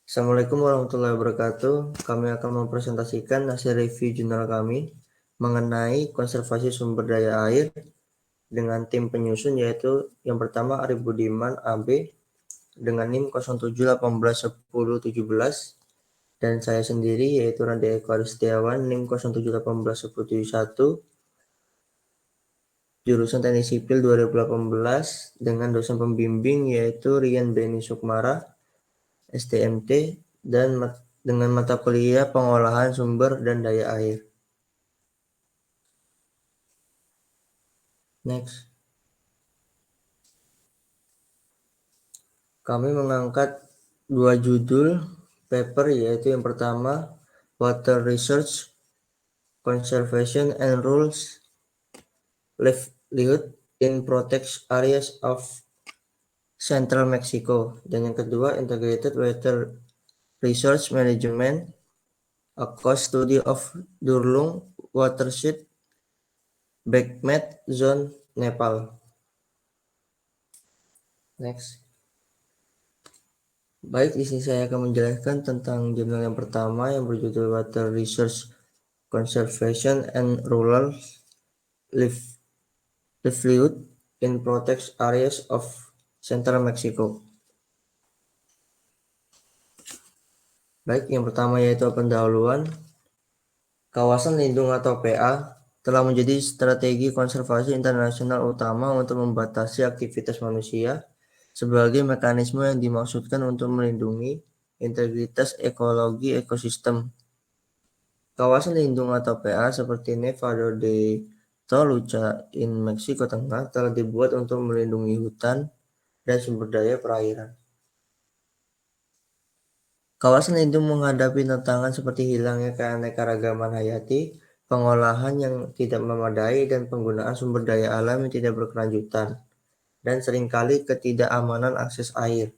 Assalamualaikum warahmatullahi wabarakatuh. Kami akan mempresentasikan hasil review jurnal kami mengenai konservasi sumber daya air dengan tim penyusun, yaitu yang pertama Arif Budiman AB dengan NIM 07181017 dan saya sendiri yaitu Randi Eko Aristiawan NIM 07181071 jurusan Teknik Sipil 2018 dengan dosen pembimbing yaitu Rian Beni Sukmara STMT dan dengan mata kuliah pengolahan sumber dan daya air. Next. Kami mengangkat dua judul paper, yaitu yang pertama Water Research, Conservation and Rules Livelihood in Protected Areas of Central Mexico, dan yang kedua Integrated Water Research Management, A Cost Study of Durlung Watershed Backmet Zone, Nepal. Next. Baik, di sini saya akan menjelaskan tentang jurnal yang pertama yang berjudul Water Research Conservation and Rural Livelihood in Protected Areas of Central Mexico. Baik, yang pertama yaitu pendahuluan. Kawasan lindung atau PA telah menjadi strategi konservasi internasional utama untuk membatasi aktivitas manusia sebagai mekanisme yang dimaksudkan untuk melindungi integritas ekologi ekosistem. Kawasan lindung atau PA seperti Nevado de Toluca in Meksiko Tengah telah dibuat untuk melindungi hutan dan sumber daya perairan. Kawasan lindung menghadapi tantangan seperti hilangnya keanekaragaman hayati, pengolahan yang tidak memadai, dan penggunaan sumber daya alam yang tidak berkelanjutan, dan seringkali ketidakamanan akses air.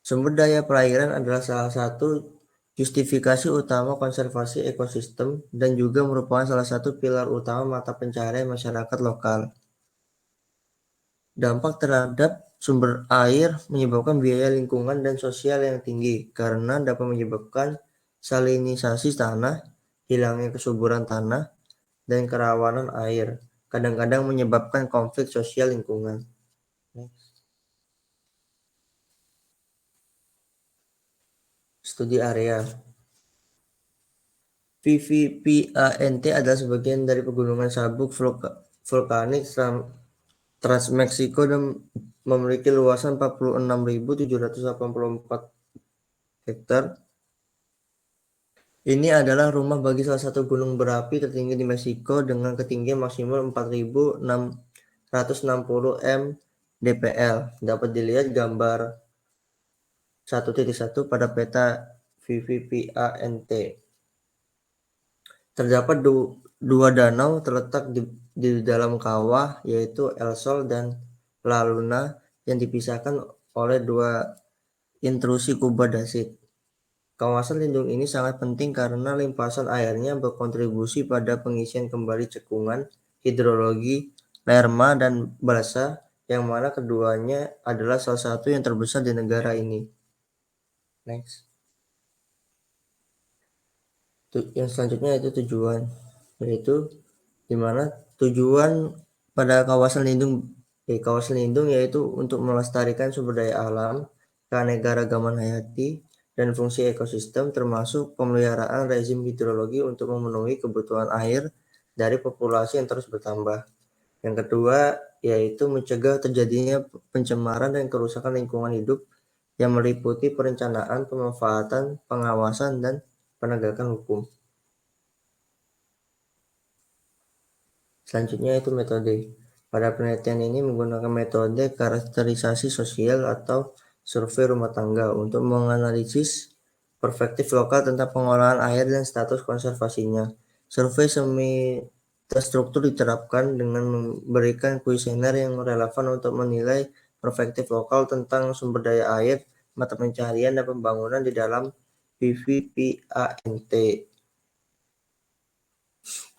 Sumber daya perairan adalah salah satu justifikasi utama konservasi ekosistem dan juga merupakan salah satu pilar utama mata pencaharian masyarakat lokal. Dampak terhadap sumber air menyebabkan biaya lingkungan dan sosial yang tinggi karena dapat menyebabkan salinisasi tanah, hilangnya kesuburan tanah, dan kerawanan air. Kadang-kadang menyebabkan konflik sosial lingkungan. Studi area. VVPANT adalah sebagian dari pegunungan sabuk vulkanik Transmeksiko dan memiliki luasan 46.784 hektar. Ini adalah rumah bagi salah satu gunung berapi tertinggi di Meksiko dengan ketinggian maksimal 4.660 mdpl. Dapat dilihat gambar 1.1 pada peta VVPANT. Terdapat dua danau terletak di dalam kawah, yaitu El Sol dan La Luna, yang dipisahkan oleh dua intrusi kubah dasit. Kawasan lindung ini sangat penting karena limpasan airnya berkontribusi pada pengisian kembali cekungan hidrologi Lerma dan Balsa, yang mana keduanya adalah salah satu yang terbesar di negara ini. Next. Yang selanjutnya yaitu tujuan, yaitu dimana tujuan pada kawasan lindung yaitu untuk melestarikan sumber daya alam, keanekaragaman hayati, dan fungsi ekosistem, termasuk pemeliharaan rezim hidrologi untuk memenuhi kebutuhan air dari populasi yang terus bertambah. Yang kedua yaitu mencegah terjadinya pencemaran dan kerusakan lingkungan hidup yang meliputi perencanaan, pemanfaatan, pengawasan, dan penegakan hukum. Selanjutnya itu metode. Pada penelitian ini menggunakan metode karakterisasi sosial atau survei rumah tangga untuk menganalisis perspektif lokal tentang pengolahan air dan status konservasinya. Survei semi terstruktur diterapkan dengan memberikan kuesioner yang relevan untuk menilai perspektif lokal tentang sumber daya air, mata pencaharian, dan pembangunan di dalam VVPANT.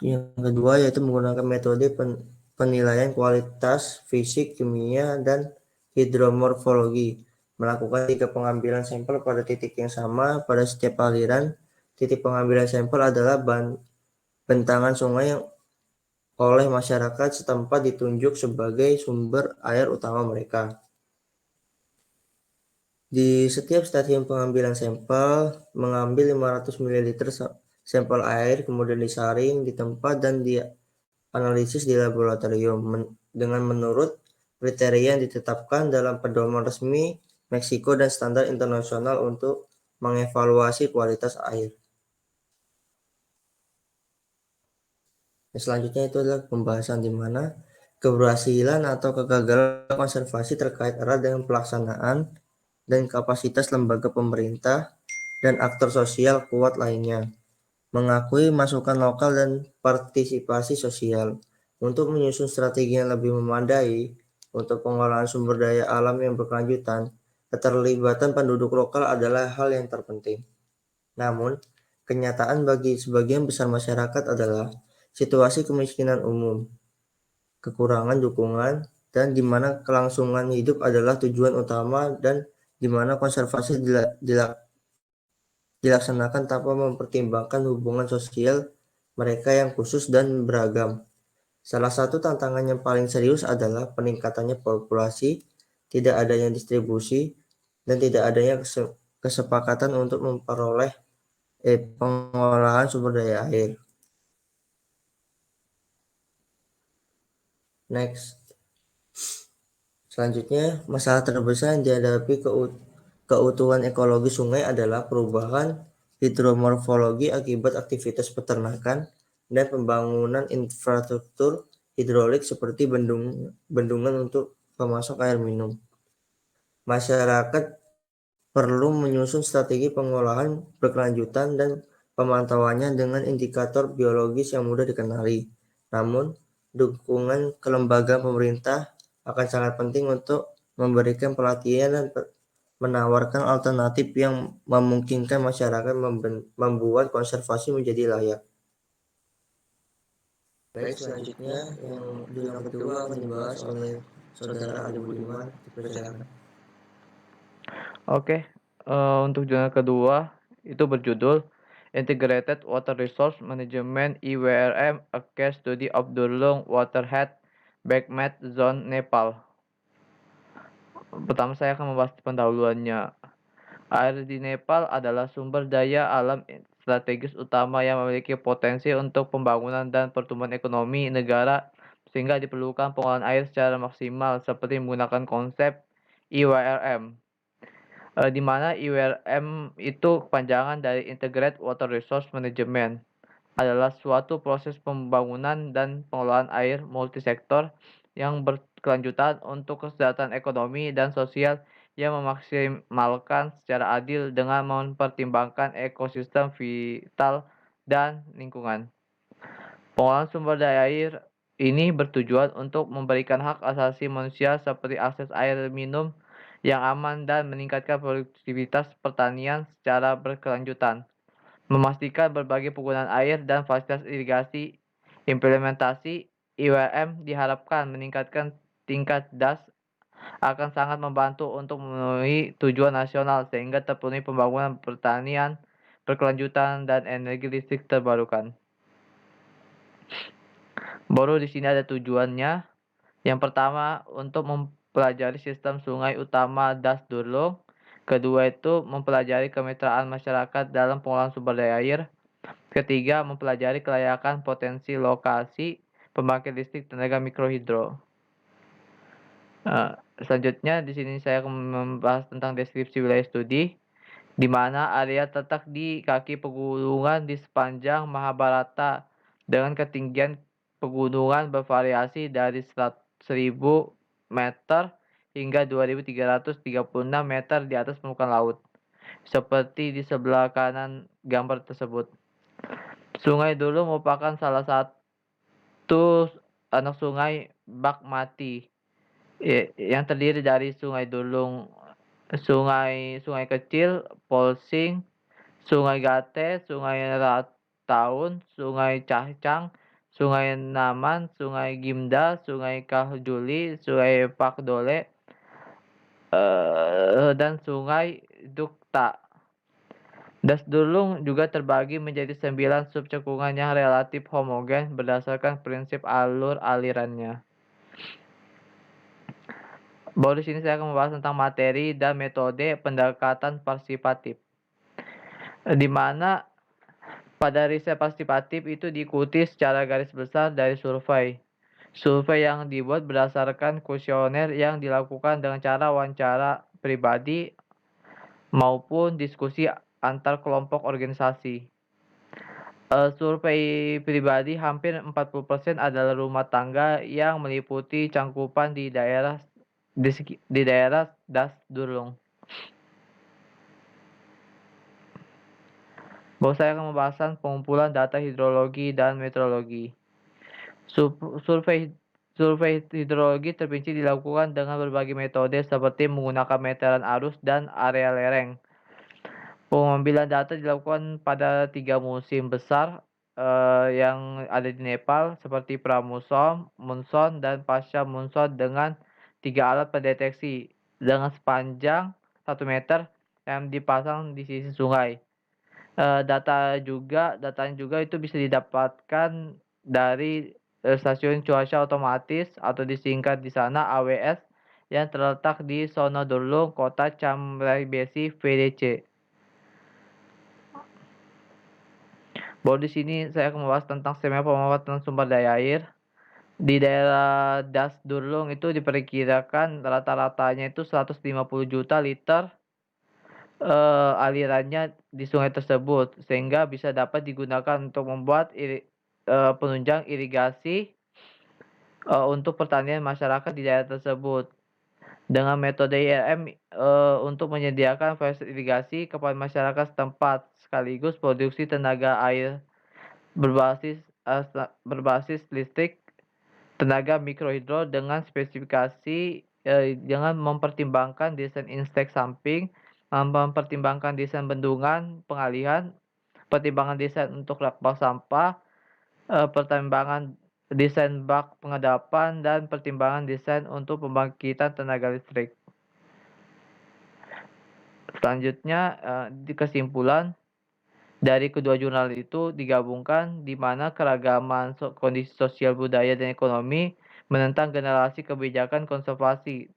Yang kedua yaitu menggunakan metode penilaian kualitas fisik, kimia, dan hidromorfologi. melakukan 3 pengambilan sampel pada titik yang sama pada setiap aliran. Titik pengambilan sampel adalah bentangan sungai yang oleh masyarakat setempat ditunjuk sebagai sumber air utama mereka. Di setiap stasiun pengambilan sampel, mengambil 500 ml sampel air, kemudian disaring di tempat dan dianalisis di laboratorium dengan menurut kriteria yang ditetapkan dalam pedoman resmi Meksiko dan standar internasional untuk mengevaluasi kualitas air. Selanjutnya itu adalah pembahasan di mana keberhasilan atau kegagalan konservasi terkait erat dengan pelaksanaan dan kapasitas lembaga pemerintah dan aktor sosial kuat lainnya. Mengakui masukan lokal dan partisipasi sosial untuk menyusun strategi yang lebih memadai untuk pengolahan sumber daya alam yang berkelanjutan. Keterlibatan penduduk lokal adalah hal yang terpenting. Namun, kenyataan bagi sebagian besar masyarakat adalah situasi kemiskinan umum, kekurangan dukungan, dan di mana kelangsungan hidup adalah tujuan utama dan di mana konservasi dilaksanakan tanpa mempertimbangkan hubungan sosial mereka yang khusus dan beragam. Salah satu tantangan yang paling serius adalah peningkatannya populasi, tidak adanya distribusi, dan tidak adanya kesepakatan untuk memperoleh pengolahan sumber daya air. Next. Selanjutnya, masalah terbesar yang dihadapi keutuhan ekologi sungai adalah perubahan hidromorfologi akibat aktivitas peternakan dan pembangunan infrastruktur hidrolik seperti bendungan untuk pemasok air minum. Masyarakat perlu menyusun strategi pengolahan berkelanjutan dan pemantauannya dengan indikator biologis yang mudah dikenali. Namun, dukungan kelembagaan pemerintah akan sangat penting untuk memberikan pelatihan dan menawarkan alternatif yang memungkinkan masyarakat membuat konservasi menjadi layak. Baik, selanjutnya yang jurnal kedua akan dibahas oleh Saudara Ali Budiman. Dipersilakan. Oke, untuk jurnal kedua itu berjudul Integrated Water Resource Management IWRM, a case study of Durlung Waterhead Backmat Zone Nepal. Pertama saya akan membahas pendahuluannya. Air di Nepal adalah sumber daya alam strategis utama yang memiliki potensi untuk pembangunan dan pertumbuhan ekonomi negara, sehingga diperlukan pengolahan air secara maksimal seperti menggunakan konsep IWRM. Di mana IWRM itu kepanjangan dari Integrated Water Resource Management, adalah suatu proses pembangunan dan pengelolaan air multisektor yang berkelanjutan untuk kesejahteraan ekonomi dan sosial yang memaksimalkan secara adil dengan mempertimbangkan ekosistem vital dan lingkungan. Pengolahan sumber daya air ini bertujuan untuk memberikan hak asasi manusia seperti akses air minum yang aman dan meningkatkan produktivitas pertanian secara berkelanjutan, memastikan berbagai penggunaan air dan fasilitas irigasi. Implementasi IWM diharapkan meningkatkan tingkat DAS akan sangat membantu untuk memenuhi tujuan nasional sehingga terpenuhi pembangunan pertanian berkelanjutan dan energi listrik terbarukan. Baru di sini ada tujuannya. Yang pertama untuk mempelajari sistem sungai utama Das Durlung. Kedua itu mempelajari kemitraan masyarakat dalam pengolahan sumber daya air. Ketiga, mempelajari kelayakan potensi lokasi pembangkit listrik tenaga mikrohidro. Selanjutnya di sini saya akan membahas tentang deskripsi wilayah studi, di mana area terletak di kaki pegunungan di sepanjang Mahabharata dengan ketinggian pegunungan bervariasi dari 1.000 meter hingga 2.336 meter di atas permukaan laut, seperti di sebelah kanan gambar tersebut. Sungai Dulu merupakan salah satu anak sungai Bagmati yang terdiri dari Sungai Dulung, sungai kecil, Polsing, Sungai Gate, Sungai Rataun, Sungai Cahcang, Sungai Naman, Sungai Gimda, Sungai Kahjuli, Sungai Pakdole, dan Sungai Dukta. Das Dulung juga terbagi menjadi 9 subcekungan yang relatif homogen berdasarkan prinsip alur alirannya. Baru di sini saya akan membahas tentang materi dan metode pendekatan partisipatif. Di mana pada riset partisipatif itu diikuti secara garis besar dari survei. Survei yang dibuat berdasarkan kuesioner yang dilakukan dengan cara wawancara pribadi maupun diskusi antar kelompok organisasi. Survei pribadi hampir 40% adalah rumah tangga yang meliputi cangkupan di daerah Das Dulung. Bahwa saya akan membahas pengumpulan data hidrologi dan meteorologi. Survei hidrologi terperinci dilakukan dengan berbagai metode seperti menggunakan meteran arus dan area lereng. Pengambilan data dilakukan pada 3 musim besar yang ada di Nepal seperti pramusim, monsoon, dan pasca monsoon dengan 3 alat pendeteksi dengan sepanjang 1 meter yang dipasang di sisi sungai. Datanya juga itu bisa didapatkan dari stasiun cuaca otomatis atau disingkat di sana AWS yang terletak di Sonodulung, Kota Chamrayabesi, VDC. Baru di sini saya akan membahas tentang skema pemanfaatan sumber daya air. Di daerah Das Dulung itu diperkirakan rata-ratanya itu 150 juta liter alirannya di sungai tersebut, sehingga bisa dapat digunakan untuk membuat penunjang irigasi untuk pertanian masyarakat di daerah tersebut. Dengan metode IRM untuk menyediakan fasilitas irigasi kepada masyarakat setempat, sekaligus produksi tenaga air berbasis listrik tenaga mikrohidro dengan spesifikasi dengan mempertimbangkan desain instek samping, mempertimbangkan desain bendungan pengalihan, pertimbangan desain untuk rak bak sampah, pertimbangan desain bak pengedapan, dan pertimbangan desain untuk pembangkitan tenaga listrik. Selanjutnya, di kesimpulan dari kedua jurnal itu digabungkan di mana keragaman kondisi sosial, budaya, dan ekonomi menentang generasi kebijakan konservasi.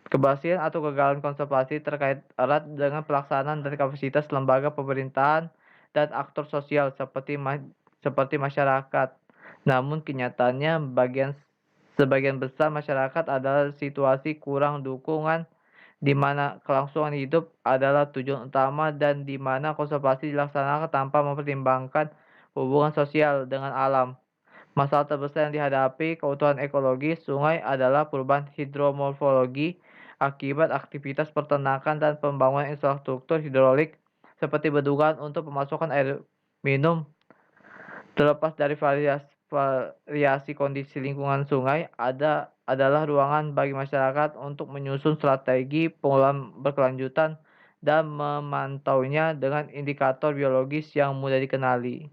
Keberhasilan atau kegagalan konservasi terkait erat dengan pelaksanaan dan kapasitas lembaga pemerintahan dan aktor sosial seperti masyarakat. Namun kenyataannya sebagian besar masyarakat adalah situasi kurang dukungan, di mana kelangsungan hidup adalah tujuan utama dan di mana konservasi dilaksanakan tanpa mempertimbangkan hubungan sosial dengan alam. Masalah terbesar yang dihadapi keutuhan ekologis sungai adalah perubahan hidromorfologi akibat aktivitas peternakan dan pembangunan infrastruktur hidrolik seperti bendungan untuk pemasukan air minum. Terlepas dari variasi kondisi lingkungan sungai, adalah ruangan bagi masyarakat untuk menyusun strategi pengelolaan berkelanjutan dan memantaunya dengan indikator biologis yang mudah dikenali.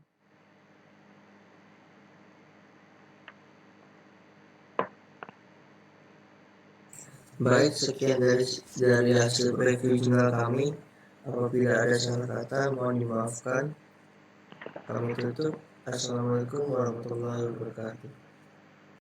Baik, sekian dari hasil review jurnal kami. Apabila ada salah kata, mohon dimaafkan. Kami tutup. Assalamualaikum warahmatullahi wabarakatuh.